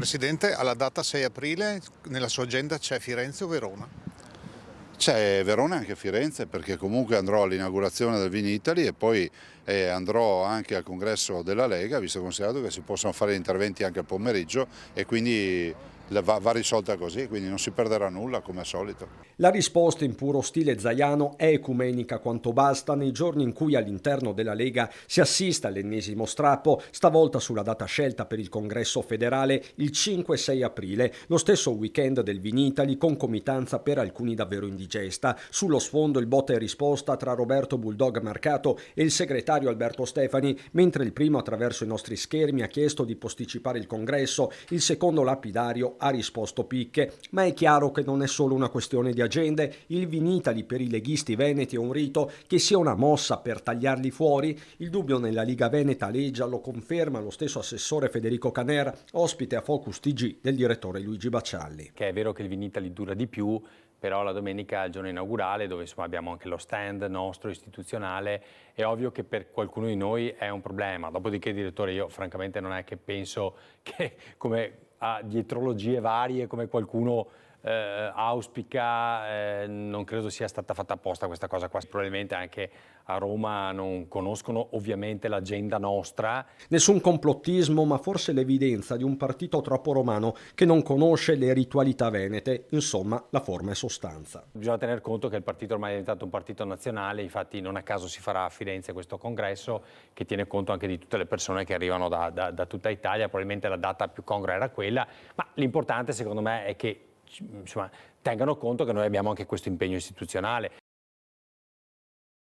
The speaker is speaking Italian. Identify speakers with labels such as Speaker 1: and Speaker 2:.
Speaker 1: Presidente, alla data 6 aprile nella sua agenda c'è Firenze o Verona?
Speaker 2: C'è Verona e anche Firenze, perché comunque andrò all'inaugurazione del Vinitaly e poi andrò anche al congresso della Lega, visto e considerato che si possono fare interventi anche al pomeriggio e quindi va risolta così, quindi non si perderà nulla come al solito.
Speaker 3: La risposta in puro stile zaiano è ecumenica quanto basta nei giorni in cui all'interno della Lega si assiste all'ennesimo strappo, stavolta sulla data scelta per il congresso federale il 5-6 aprile, lo stesso weekend del Vinitaly, concomitanza per alcuni davvero indigesta. Sullo sfondo il botta e risposta tra Roberto Bulldog Marcato e il segretario Alberto Stefani, mentre il primo attraverso i nostri schermi ha chiesto di posticipare il congresso, il secondo lapidario ha risposto picche. Ma è chiaro che non è solo una questione di agende, il Vinitaly per i leghisti veneti è un rito, che sia una mossa per tagliarli fuori. Il dubbio nella Liga Veneta aleggia, lo conferma lo stesso assessore Federico Caner, ospite a Focus TG del direttore Luigi Baccialli.
Speaker 4: Che è vero che il Vinitaly dura di più, però la domenica è il giorno inaugurale dove insomma abbiamo anche lo stand nostro istituzionale, è ovvio che per qualcuno di noi è un problema. Dopodiché, direttore, io francamente non è che penso che come a dietrologie varie come qualcuno auspica, non credo sia stata fatta apposta questa cosa qua. Probabilmente anche a Roma non conoscono ovviamente l'agenda nostra.
Speaker 3: Nessun complottismo, ma forse l'evidenza di un partito troppo romano che non conosce le ritualità venete. Insomma, la forma è sostanza.
Speaker 4: Bisogna tener conto che il partito ormai è diventato un partito nazionale, infatti non a caso si farà a Firenze questo congresso che tiene conto anche di tutte le persone che arrivano da tutta Italia. Probabilmente la data più congrua era quella, ma l'importante secondo me è che insomma, tengano conto che noi abbiamo anche questo impegno istituzionale.